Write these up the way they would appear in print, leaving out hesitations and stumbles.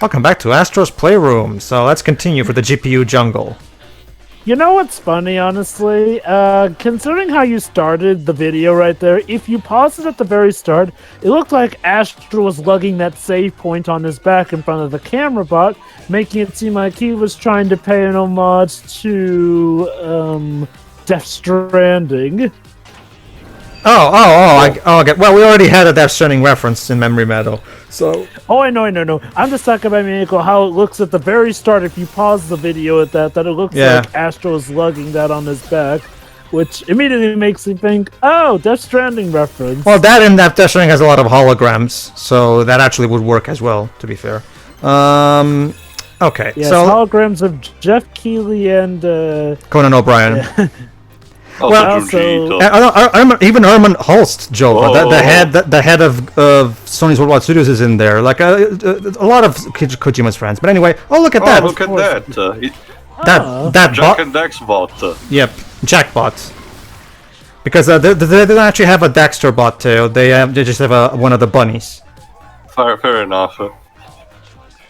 Welcome back to Astro's Playroom. So let's continue for the GPU jungle. You know what's funny, honestly? Considering how you started the video right there, if you pause it at the very start, it looked like Astro was lugging that save point on his back in front of the camera bot, making it seem like he was trying to pay an homage to, Death Stranding. Okay. Well, we already had a Death Stranding reference in Memory Meadow, so... Oh, I know. I'm just talking about, Miracle, how it looks at the very start, if you pause the video at that it looks like Astro is lugging that on his back, which immediately makes me think, oh, Death Stranding reference. Well, that and that Death Stranding has a lot of holograms, so that actually would work as well, to be fair. Okay, yes, so... holograms of Jeff Keighley and, Conan O'Brien. Yeah. Even Herman Holst, Joe, the head of Sony's Worldwide Studios is in there. Like a lot of Kojima's friends. But anyway, look at that! Look at that! That Jack and Dax bot. Yep, Jackbot. Because they don't actually have a Daxter bot tail. They just have one of the bunnies. Fair enough.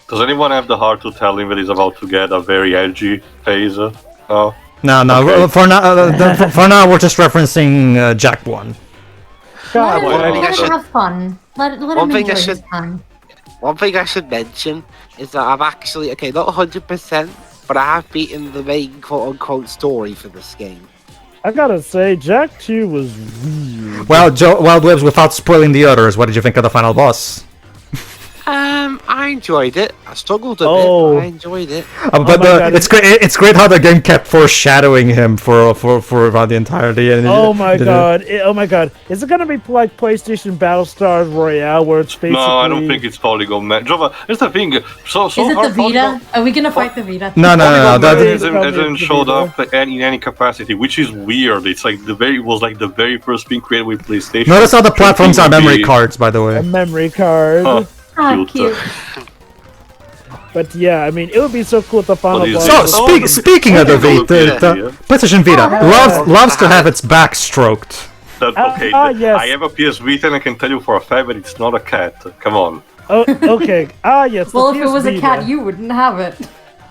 Does anyone have the heart to tell him that he's about to get a very edgy phase? No. No. Okay. For now, we're just referencing Jack 1. Let him have fun. Let him enjoy his time. One thing I should mention is that I've actually, not 100%, but I have beaten the main quote-unquote story for this game. I gotta say, Jack 2 was weird. Well, Joe, Wild Webs, without spoiling the others, what did you think of the final boss? I enjoyed it. I struggled a bit, but I enjoyed it. It's great how the game kept foreshadowing him for about the entirety. And oh my god! Is it gonna be like PlayStation Battlestars Royale, where it's basically? No, I don't think it's Polygon Man. Jova, here's the thing. Is it the Vita? Are we gonna fight the Vita? No. That hasn't showed up in any capacity, which is weird. It's like the very first thing created with PlayStation. Notice how the platforms are memory cards, by the way. A memory card. Huh. Cute. But yeah, I mean, it would be so cool with the final boss. So, speaking of the Vita, PlayStation Vita loves to have its back stroked. Yes. I have a PS Vita and I can tell you for a fact that it's not a cat. Come on. Oh, okay. Yes. Well, if it was a cat, you wouldn't have it.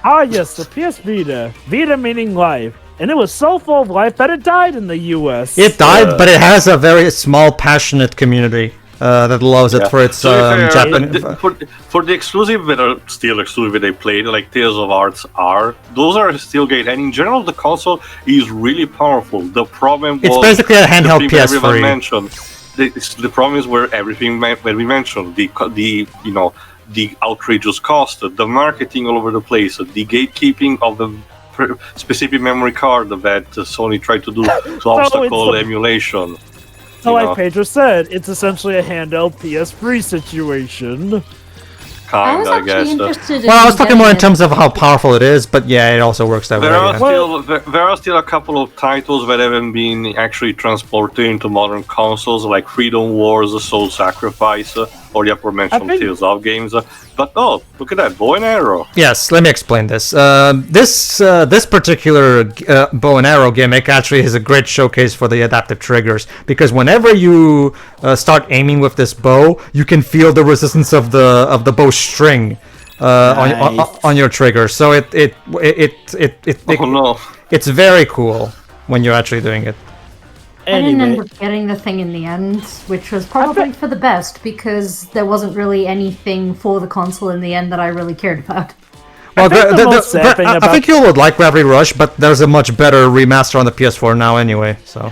Yes, the PS Vita. Vita meaning life. And it was so full of life that it died in the US. It died, but it has a very small, passionate community. That loves it for its Japanese. For the exclusive that are still exclusive that they played, like Tales of Arts are, those are still great. And in general, the console is really powerful. The problem was... It's basically a handheld PS3. Mentioned. The problem is where everything that we mentioned, the outrageous cost, the marketing all over the place, the gatekeeping of the specific memory card that Sony tried to do to obstacle emulation. So like Pedro said, it's essentially a handheld PS3 situation. I was actually interested in I was talking more in terms of how powerful it is, but yeah, it also works that way. There are still a couple of titles that haven't been actually transported into modern consoles, like Freedom Wars, Soul Sacrifice, or the aforementioned Tales of games. But look at that, bow and arrow. Yes, let me explain this. This particular bow and arrow gimmick actually is a great showcase for the adaptive triggers, because whenever you start aiming with this bow, you can feel the resistance of the bow string on your trigger. So it's very cool when you're actually doing it. I didn't end up getting the thing in the end, which was probably for the best, because there wasn't really anything for the console in the end that I really cared about. Well, I think you would like Gravity Rush, but there's a much better remaster on the PS4 now anyway, so...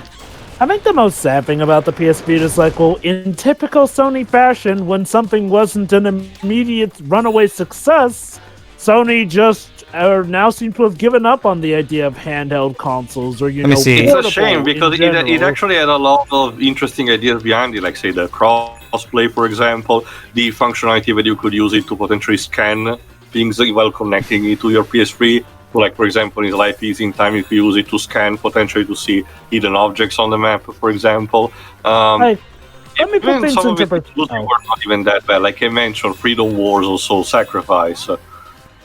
I think the most sad thing about the PS Vita is like, well, in typical Sony fashion, when something wasn't an immediate runaway success, Sony just now seem to have given up on the idea of handheld consoles, or It's a shame, because it actually had a lot of interesting ideas behind it, like say the crossplay, for example, the functionality that you could use it to potentially scan things while connecting it to your PS3. Like, for example, in Life is in Time, if you use it to scan, potentially to see hidden objects on the map, for example. Let me put things into perspective. Were not even that bad. Like I mentioned, Freedom Wars or Soul Sacrifice.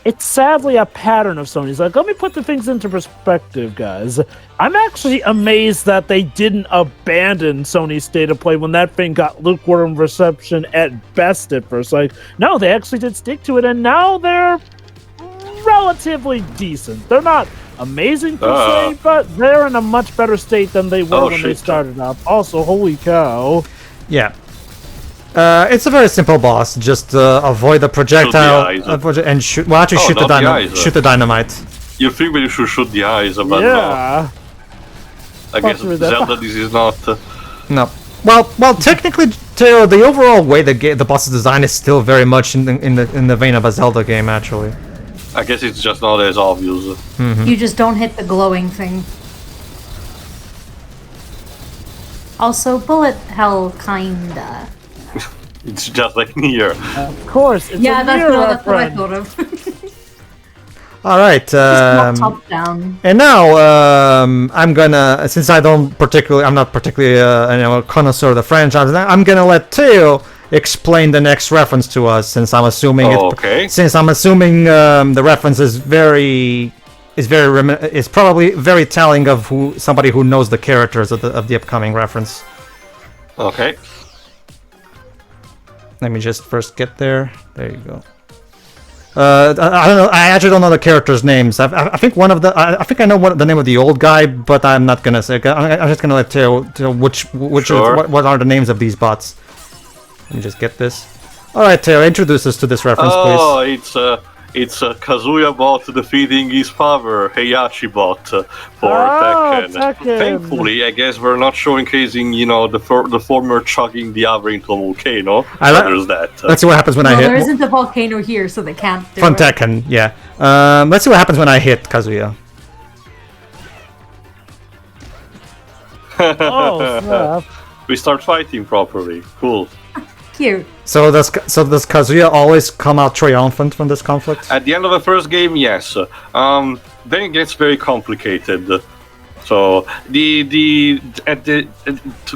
it's sadly a pattern of Sony's. Like, let me put the things into perspective, guys. I'm actually amazed that they didn't abandon Sony's State of Play when that thing got lukewarm reception at best at first. Like, no, they actually did stick to it, and now they're relatively decent. They're not amazing per se, but they're in a much better state than they were when they started up. Also, holy cow. Yeah. It's a very simple boss. Just avoid the projectile and shoot. Well, actually, shoot the dynamite. You think that you should shoot the eyes, but yeah. I guess Zelda, this is not. No. Well, technically, Theo, the overall way the boss is designed is still very much in the vein of a Zelda game, actually. I guess it's just not as obvious. Mm-hmm. You just don't hit the glowing thing. Also, bullet hell, kinda. It's just like Nier. Of course, it's yeah, that's what I thought of. All right. Top down. And now I'm gonna, since I'm not particularly a connoisseur of the franchise, I'm gonna let Theo explain the next reference to us, since I'm assuming the reference is probably very telling of somebody who knows the characters of the upcoming reference. Okay. Let me just first get there. There you go. I don't know. I actually don't know the characters' names. I think one of the. I think I know the name of the old guy, but I'm not gonna say. I'm just gonna let Theo which sure. what are the names of these bots. Let me just get this. All right, Theo, introduce us to this reference, please. Oh, it's Kazuya bot defeating his father, Heihachi bot, for Tekken. Thankfully, I guess we're not showcasing, the former chugging the other into a volcano. There's that. Let's see what happens when I hit. There isn't a volcano here, so they can't do From it. Tekken, yeah. Let's see what happens when I hit Kazuya. Oh, snap. We start fighting properly. Cool. Cute. So does Kazuya always come out triumphant from this conflict? At the end of the first game, yes. Then it gets very complicated. So to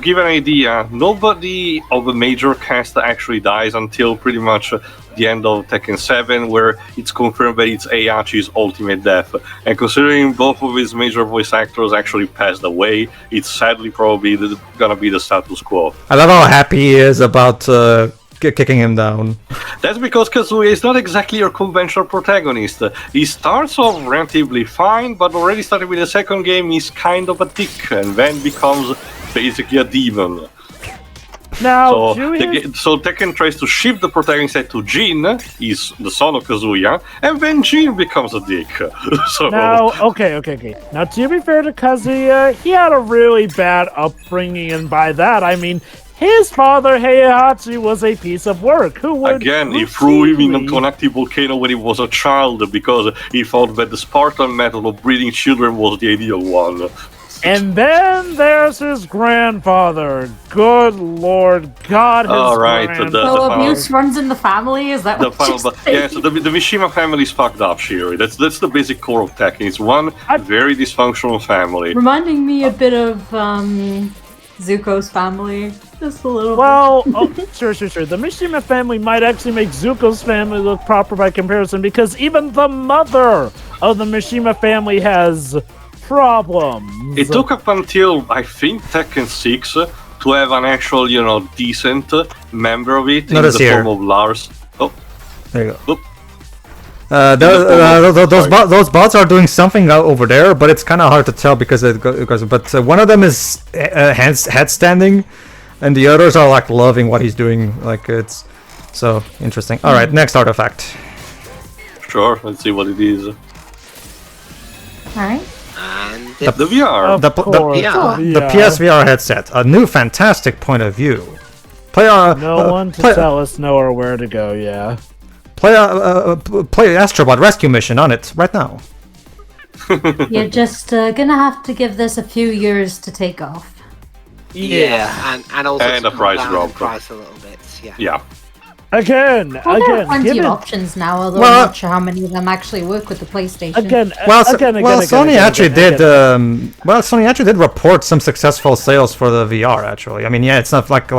give an idea, nobody of the major cast actually dies until pretty much the end of Tekken 7, where it's confirmed that it's Heihachi's ultimate death. And considering both of his major voice actors actually passed away, it's sadly probably gonna be the status quo. I love how happy he is about kicking him down. That's because Kazuya is not exactly your conventional protagonist. He starts off relatively fine, but already starting with the second game, he's kind of a dick, and then becomes basically a demon. Now, so Tekken tries to shift the protagonist to Jin, he's the son of Kazuya, and then Jin becomes a dick. Now, okay. Now, to be fair to Kazuya, he had a really bad upbringing, and by that, I mean, his father, Heihachi, was a piece of work. He threw him into an active volcano when he was a child because he thought that the Spartan method of breeding children was the ideal one. And then there's his grandfather. Good Lord, God, his grandfather. So abuse runs in the family? Is that what you're saying? Yeah, so the Mishima family is fucked up, Shiri. That's the basic core of Tekken. It's one very dysfunctional family. Reminding me a bit of Zuko's family. Just a little bit. Sure. The Mishima family might actually make Zuko's family look proper by comparison, because even the mother of the Mishima family has problems. It took up until, I think, Tekken 6 to have an actual, decent member of it in the form of Lars. Oh, there you go. Those bots are doing something over there, but it's kind of hard to tell because one of them is headstanding, and the others are like loving what he's doing. Like, it's so interesting. All right, next artifact. Sure, let's see what it is. All right. And the VR. The PSVR headset. A new fantastic point of view. No one to tell us no or where to go, yeah. Play Astrobot rescue mission on it right now. You're just gonna have to give this a few years to take off. Yeah, and also and a price drop. Price a little bit. Yeah. Again, Well, there are plenty given of options now, although Well, I'm not sure how many of them actually work with the PlayStation. Sony actually did report some successful sales for the VR. Actually, I mean, yeah, it's not like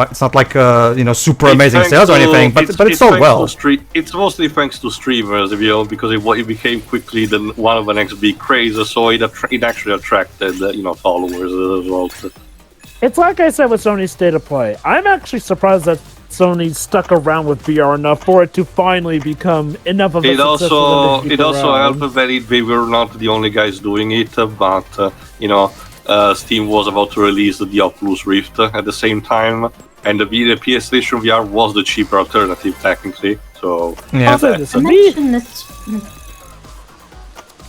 super amazing sales or anything, but it's sold well. It's mostly thanks to streamers, because it became quickly one of the next big crazes, so it actually attracted followers as well. It's like I said with Sony's State of Play. I'm actually surprised that Sony stuck around with VR enough for it to finally become enough of a success. It also helped that they were not the only guys doing it, but Steam was about to release the Oculus Rift at the same time, and the PlayStation VR was the cheaper alternative technically. So yeah.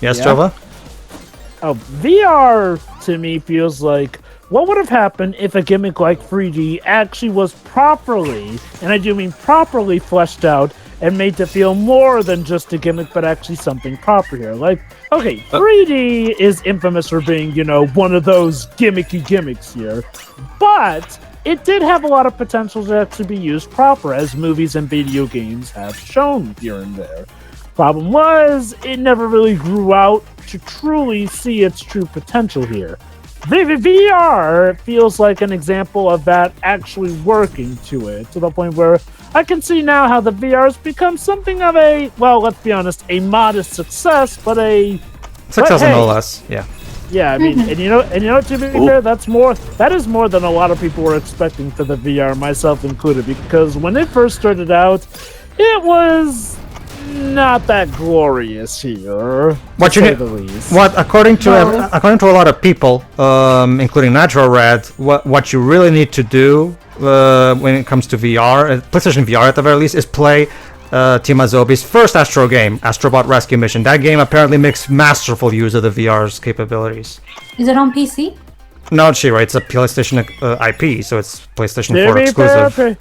Yes, Jova? Oh, VR to me feels like what would have happened if a gimmick like 3D actually was properly, and I do mean properly, fleshed out and made to feel more than just a gimmick, but actually something proper here. Like, okay, 3D is infamous for being, one of those gimmicky gimmicks here, but it did have a lot of potential to actually be used proper, as movies and video games have shown here and there. Problem was, it never really grew out to truly see its true potential here. VR feels like an example of that actually working to it, to the point where I can see now how the VR has become something of a, well, let's be honest, a modest success, but a success nonetheless. Yeah. Yeah, I mean, and you know, to be fair, that is more than a lot of people were expecting for the VR, myself included, because when it first started out, it was not that glorious here. According to a lot of people, including Natural Red, what you really need to do when it comes to VR, PlayStation VR at the very least, is play Team Azobi's first Astro game, Astrobot Rescue Mission. That game apparently makes masterful use of the VR's capabilities. Is it on PC? No, Shira, it's a PlayStation IP, so it's PlayStation 4 exclusive.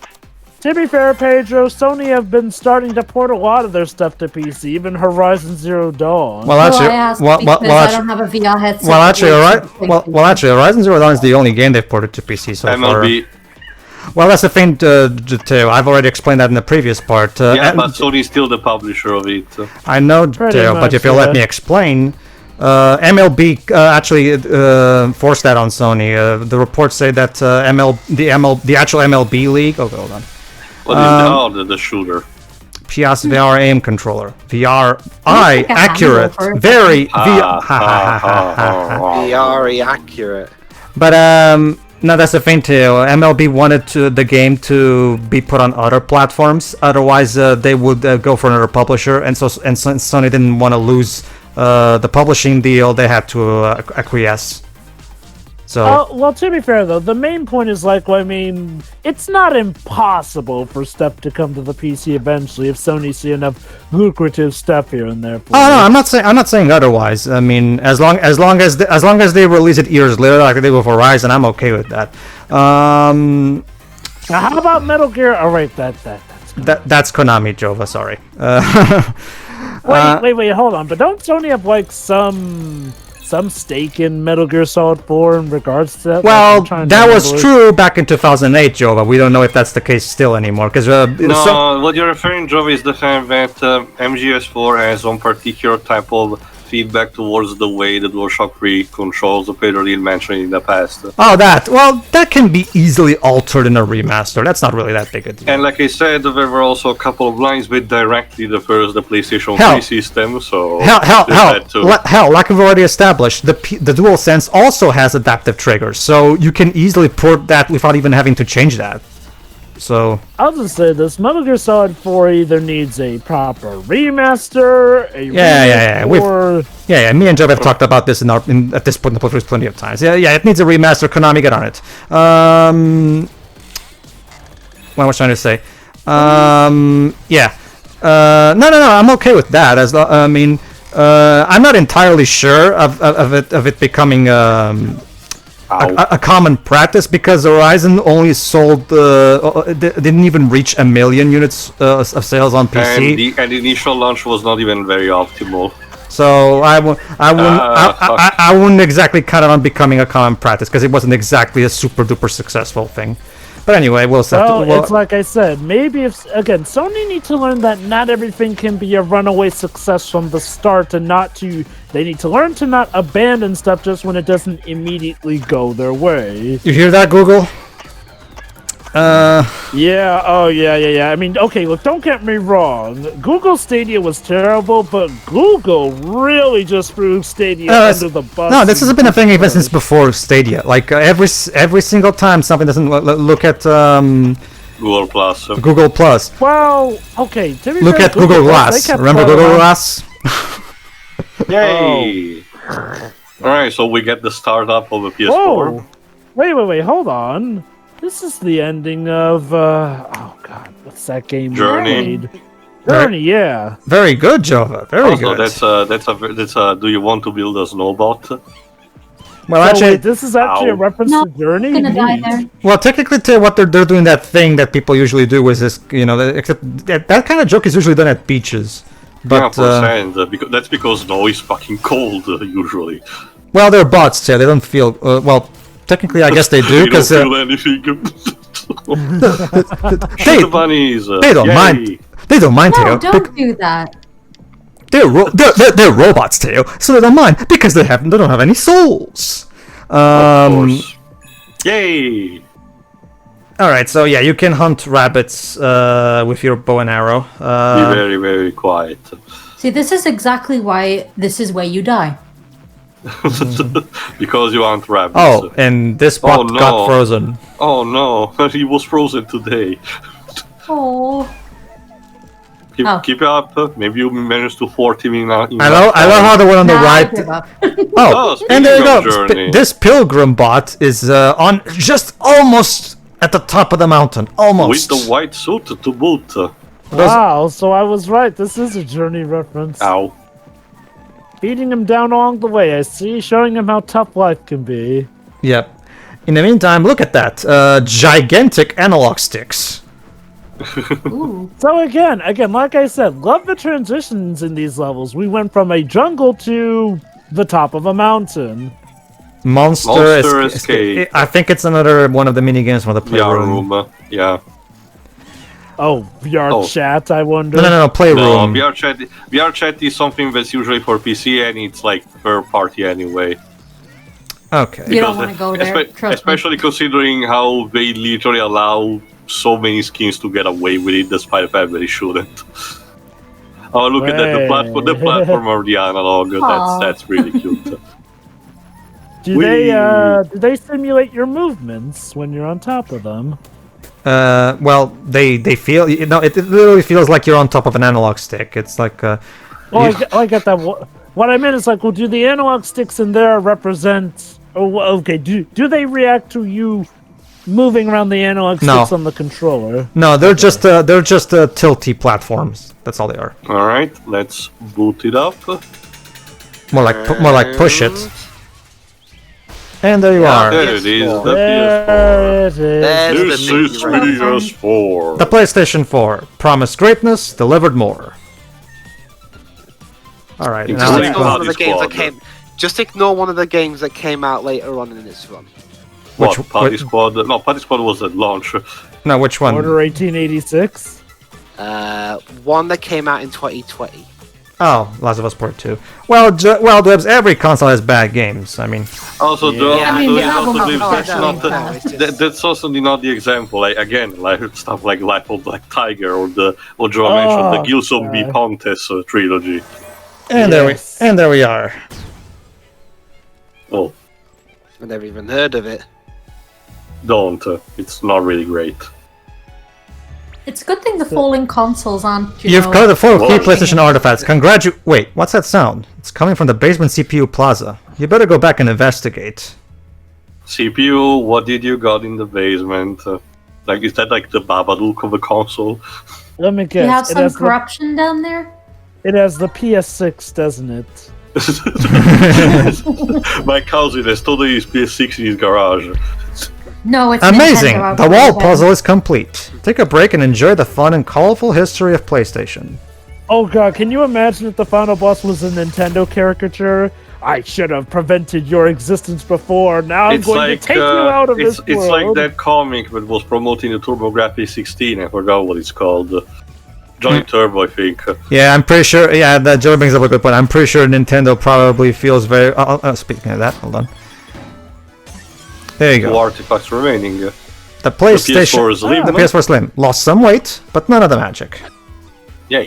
To be fair, Pedro, Sony have been starting to port a lot of their stuff to PC, even Horizon Zero Dawn. Well, actually, I don't have a VR headset. Actually, Horizon Zero Dawn is the only game they've ported to PC so MLB. far. Well, that's the thing, Teo. I've already explained that in the previous part. But Sony's still the publisher of it. I know, Teo, but if you'll let me explain, MLB actually forced that on Sony. The reports say that the actual MLB league. Oh, hold on. What is the shooter? SCWRM aim controller. VR eye accurate. Very VR accurate. But no, that's the thing too. MLB wanted the game to be put on other platforms. Otherwise, they would go for another publisher, and since Sony didn't want to lose the publishing deal, they had to acquiesce. So, well, to be fair though, the main point is it's not impossible for stuff to come to the PC eventually if Sony see enough lucrative stuff here and there. No, I'm not saying otherwise. I mean, as long as they release it years later, like they did with Horizon, I'm okay with that. Now, how about Metal Gear? Oh, right, that's that's Konami, Jova. Sorry. Wait, hold on. But don't Sony have some stake in Metal Gear Solid 4 in regards to that? Well, that was true back in 2008, Jova. We don't know if that's the case still anymore. What you're referring, Jova, is the fact that MGS4 has one particular type of feedback towards the way the DualShock 3 controls the Pedro did mention in the past. Oh, that can be easily altered in a remaster. That's not really that big a deal. And like I said, there were also a couple of lines with directly the PlayStation 3 system, so... Like we've already established, the DualSense also has adaptive triggers, so you can easily port that without even having to change that. So I'll just say this: Metal Gear Solid 4 either needs a proper remaster, Me and Joe have talked about this at this point in the podcast plenty of times. Yeah, it needs a remaster. Konami, get on it. What was I trying to say? No, I'm okay with that. I'm not entirely sure of it becoming a common practice, because Horizon only sold didn't even reach 1 million units of sales on PC, and the initial launch was not even very optimal. So I wouldn't exactly count it on becoming a common practice, because it wasn't exactly a super duper successful thing. But anyway, we'll start. Well, it's like I said, maybe if, again, Sony need to learn that not everything can be a runaway success from the start and they need to learn to not abandon stuff just when it doesn't immediately go their way. You hear that, Google? Yeah, I mean, okay, look, don't get me wrong. Google Stadia was terrible, but Google really just threw Stadia under the bus. No, this has been a thing even since before Stadia. Like, every single time something doesn't look at, Google Plus. Google Plus. Well, okay, to be Look fair, at Google Plus, Glass. Remember Google Glass? Yay! Alright, so we get the startup of a PS4. Whoa! Wait, hold on. This is the ending of, oh god, what's that game? Journey. Made? Journey, yeah. Very good, Jova. Very Also, good. that's a. Do you want to build a snowbot? Well, So actually, wait, this is actually a reference No, to Journey? I'm gonna die Neat. there. well, technically, what they're doing that thing that people usually do is this, except that kind of joke is usually done at beaches. But Because that's because snow is fucking cold usually. well, they're bots, so they don't feel. Well, technically, I guess they do They because don't feel anything. they, The bunnies. they don't yay. mind. They don't mind, No, Teo. don't do that. They're robots, Teo, so they don't mind because they don't have any souls. Of course. Yay! All right, so yeah, you can hunt rabbits with your bow and arrow. Be very, very quiet. See, this is exactly why this is where you die. Because you aren't rabbits. Oh, and this bot no. got frozen. Oh no, he was frozen today. Oh. Keep up. Maybe you managed to 40 me now. I love how the one on the Nah, I right. give up. Oh, speaking and there you of go. Journey. This pilgrim bot is on just almost at the top of the mountain. Almost. With the white suit to boot. Wow, so I was right. This is a Journey reference. Ow. Beating him down along the way, I see, showing him how tough life can be. Yep. In the meantime, look at that. Gigantic analog sticks. Ooh. So again, like I said, love the transitions in these levels. We went from a jungle to the top of a mountain. Monster Escape. I think it's another one of the mini games from the Playroom. Room. Yeah. Oh, VR chat, I wonder. No, No, Playroom. VR chat is something that's usually for PC and it's like third party anyway. Okay. You don't want to go there. Trust me. Especially considering how they literally allow so many skins to get away with it, despite the fact that they shouldn't. Oh, look at that! The platform of the analog. That's really cute. Do they simulate your movements when you're on top of them? Well, they feel it literally feels like you're on top of an analog stick. It's like I get that. What I meant is like, well, do the analog sticks in there represent? Oh, okay. Do they react to you moving around the analog sticks on the controller? No, they're just tilty platforms. That's all they are. All right, let's boot it up. More like push it. And there you are. There it is. The There it is. This is PS4. The PlayStation 4 promised greatness, delivered more. All right. Just Now like let's the go. Party Squad. Just ignore one of the games that came out later on in its run. What? Party Squad? No, Party Squad was at launch. No, which one? Order 1886. One that came out in 2020. Oh, Last of Us Part 2. Well, Debs, every console has bad games. I mean, Also, Yeah. that's also not the example. Like again, like stuff like Life of Black Tiger or what Joe mentioned, the Guild Zombie Pontes trilogy. and there we are. Oh, I never even heard of it. don't. It's not really great. It's a good thing the falling consoles aren't. You've got the 4 key Well- PlayStation artifacts. Wait, what's that sound? It's coming from the basement CPU plaza. You better go back and investigate. CPU, what did you got in the basement? Like, is that like the Babadook of the console? Let me guess. You have it some has corruption down there? it has the PS6, doesn't it? My cousin has totally his PS6 in his garage. No, it's Amazing! Nintendo, The wall puzzle is complete. Take a break and enjoy the fun and colorful history of PlayStation. Oh god, can you imagine if the final boss was a Nintendo caricature? I should have prevented your existence before. Now I'm going to take you out of this world. It's like that comic that was promoting the TurboGrafx 16. I forgot what it's called. Johnny Turbo, I think. Yeah, I'm pretty sure. Yeah, that Joe brings up a good point. I'm pretty sure Nintendo probably feels very. Speaking of that, hold on. There you go. 2 artifacts remaining. The PlayStation, PS4 Slim. the PS4 Slim lost some weight, but none of the magic. Yeah.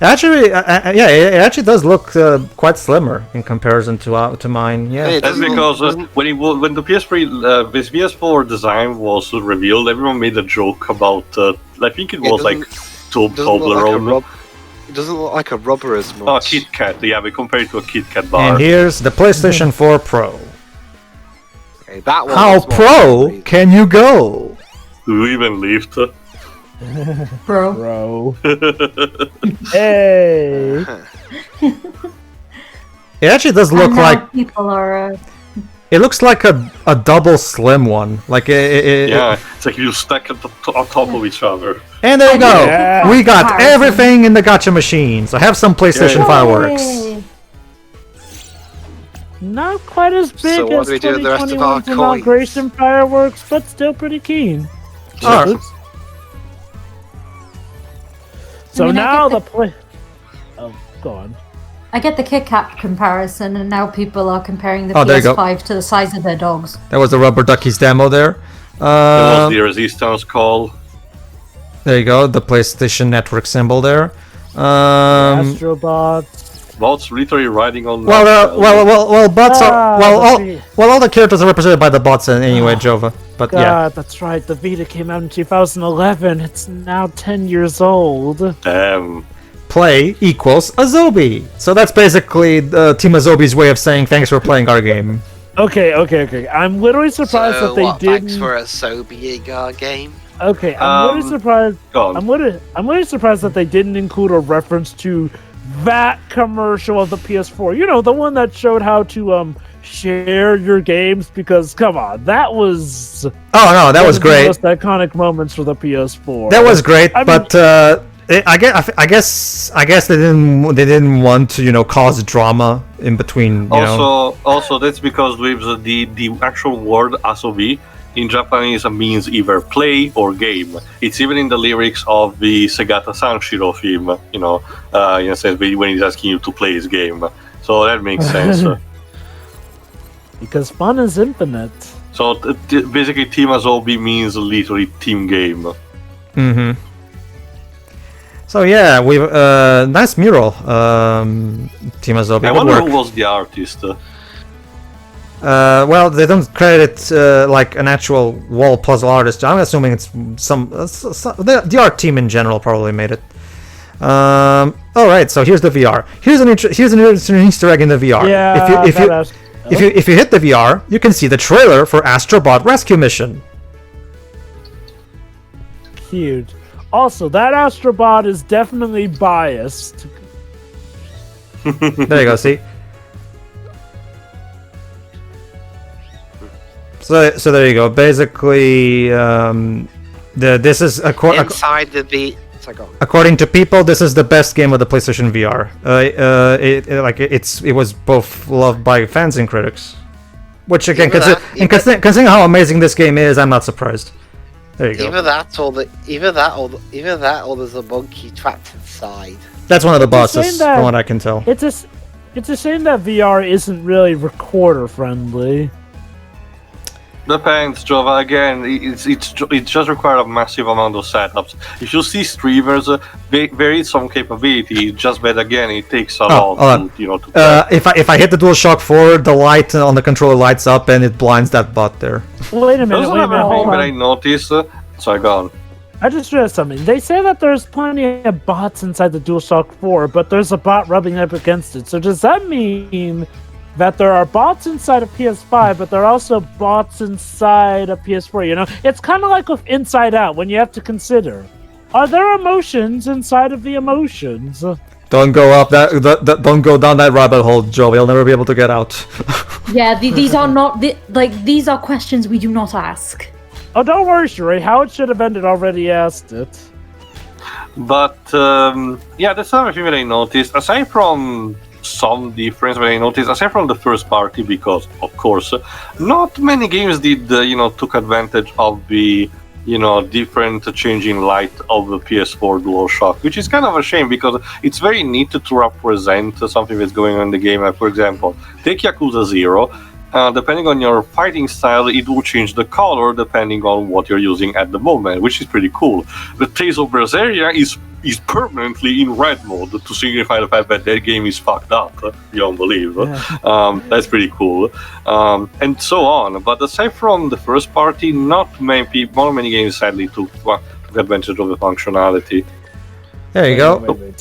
Actually, yeah, it actually does look quite slimmer in comparison to mine. Yeah, That's because when the PS3, this PS4 design was revealed, everyone made a joke about. I think it was like Toblerone. It doesn't look like a rubber as much. Oh, Kit Kat. Yeah, we compare it to a Kit Kat bar. and here's the PlayStation 4 Pro. Okay, that one How was more pro crazy. can you go? Do you even lift? Bro. Bro. Hey. It actually does look And now like people are. it looks like a double slim one. Like Yeah, it's like you stack it on top of each other. And there you go. Yeah. We got Comparison. everything in the gacha machine. So have some PlayStation Yeah. fireworks. Yay. Not quite as big So what as do we do with the rest of our 2021's inauguration fireworks, but still pretty keen. Alright. So I mean, I now get the play. Oh, go on. I get the Kit Kat comparison, and now people are comparing the Oh, there you go. PS5 to the size of their dogs. That was the Rubber Duckies demo there. There was the Resistance call. There you go, the PlayStation Network symbol there. Astrobots. Bots literally riding on. Bots are the all the characters are represented by the bots anyway, Jova. But God, yeah, that's right. The Vita came out in 2011. It's now 10 years old. Damn. play equals Azobi. So that's basically Team Azobi's way of saying thanks for playing our game. Okay. I'm literally surprised that they didn't. Thanks for a Sobiing our game. Okay, I'm literally surprised. Go on. I'm literally surprised that they didn't include a reference to that commercial of the PS4. You know, the one that showed how to share your games. Because come on, that was Oh no, that was one of the great. most iconic moments for the PS4. That was great, I mean- but I guess they didn't want to cause drama in between. Also, that's because with the actual word asobi in Japanese means either play or game. It's even in the lyrics of the Segata Sanshiro theme. In a sense, when he's asking you to play his game. So that makes sense. because fun is infinite. So basically, Team Asobi means literally team game. Mm-hmm. So yeah, we nice mural, Team Azobi. I Good wonder work. who was the artist. Well, they don't credit like an actual wall puzzle artist. I'm assuming it's the art team in general probably made it. All right, so here's the VR. Here's an interesting Easter egg in the VR. Yeah. If you hit the VR, you can see the trailer for Astrobot Rescue Mission. Cute. Also, that Astrobot is definitely biased. There you go. See. So there you go. Basically, this is Inside the according to people, this is the best game of the PlayStation VR. It was both loved by fans and critics. Which again, considering how amazing this game is, I'm not surprised. There you go. Either that or there's a monkey trapped inside. That's one of the It's a shame bosses, that- from what I can tell. It's a shame that VR isn't really recorder friendly. Depends, Jova. Again, it just requires a massive amount of setups. If you see streamers, there is some capability. Just that again, it takes a lot. To play. If I hit the DualShock 4, the light on the controller lights up and it blinds that bot there. Wait a minute, There's another hold thing that I on. noticed. Sorry, go on. I just realized something. They say that there's plenty of bots inside the DualShock 4, but there's a bot rubbing up against it. So does that mean that there are bots inside of PS5, but there are also bots inside of PS4? It's kind of like with Inside Out, when you have to consider, are there emotions inside of the emotions? Don't go up don't go down that rabbit hole, Joe. You'll never be able to get out. Yeah, these are not these are questions we do not ask. Oh, don't worry, Sheree. How it should have ended already asked it. But yeah, that's another thing that I noticed. Aside from some difference that I noticed, aside from the first party, because of course, not many games did took advantage of the different changing light of the PS4 DualShock, which is kind of a shame because it's very neat to represent something that's going on in the game. Like, for example, take Yakuza 0. Depending on your fighting style, it will change the color depending on what you're using at the moment, which is pretty cool. The Tales of Berseria is permanently in red mode to signify the fact that game is fucked up. You don't believe? Yeah. That's pretty cool, and so on. But aside from the first party, not many games sadly took advantage of the functionality. There you go. Wait.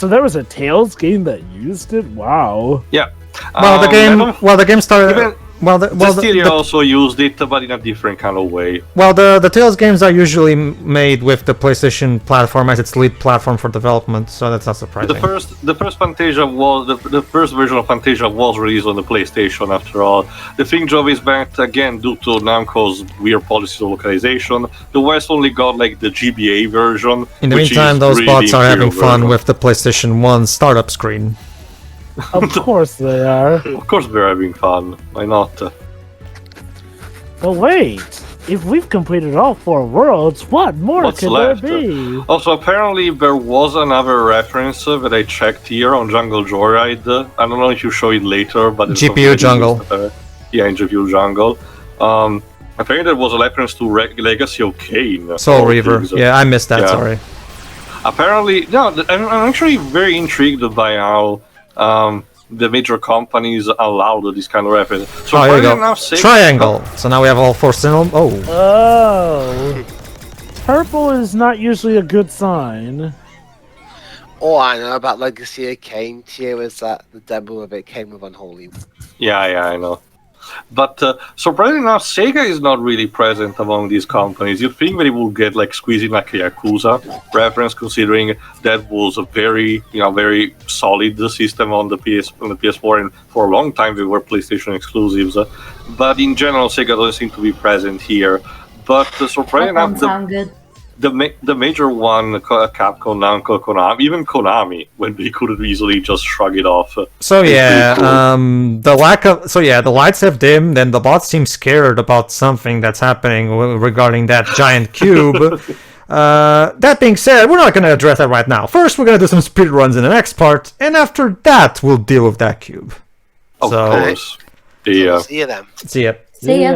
So there was a Tales game that used it. Wow. Yeah. Well, the game started. Styria also used it, but in a different kind of way. Well, the Tales games are usually made with the PlayStation platform as its lead platform for development, so that's not surprising. The first Fantasia was the first version of Fantasia was released on the PlayStation. After all, the thing job is that again, due to Namco's weird policies of localization, the West only got like the GBA version. In the meantime, those bots are having fun with the PlayStation 1 startup screen. Of course they are. Of course they're having fun. Why not? But wait, if we've completed all 4 worlds, what more What's could left? there be? Also, apparently there was another reference that I checked here on Jungle Joyride. I don't know if you show it later, but it's GPU Jungle. Yeah, in GPU Jungle. Apparently there was a reference to Legacy of Kain. Soul Reaver. Yeah, I missed that. Yeah. Sorry. Apparently, no. I'm actually very intrigued by how the major companies allowed this kind of reference. So here you go. Triangle. So now we have all 4 cinema. Oh. Purple is not usually a good sign. All I know about Legacy of Kain here is that the demo of it came with Unholy. Yeah, I know. But surprisingly enough, Sega is not really present among these companies. You'd think that it would get like squeezing like a Yakuza reference, considering that was a very solid system on the PS4, and for a long time they were PlayStation exclusives. But in general, Sega doesn't seem to be present here. But surprisingly enough, the major one, Capcom, Namco, Konami, even Konami, when they could easily just shrug it off. So yeah, cool. The lights have dimmed, and the bots seem scared about something that's happening regarding that giant cube. That being said, we're not going to address that right now. First, we're going to do some speedruns in the next part, and after that, we'll deal with that cube. Of course. See you then. See ya. See ya.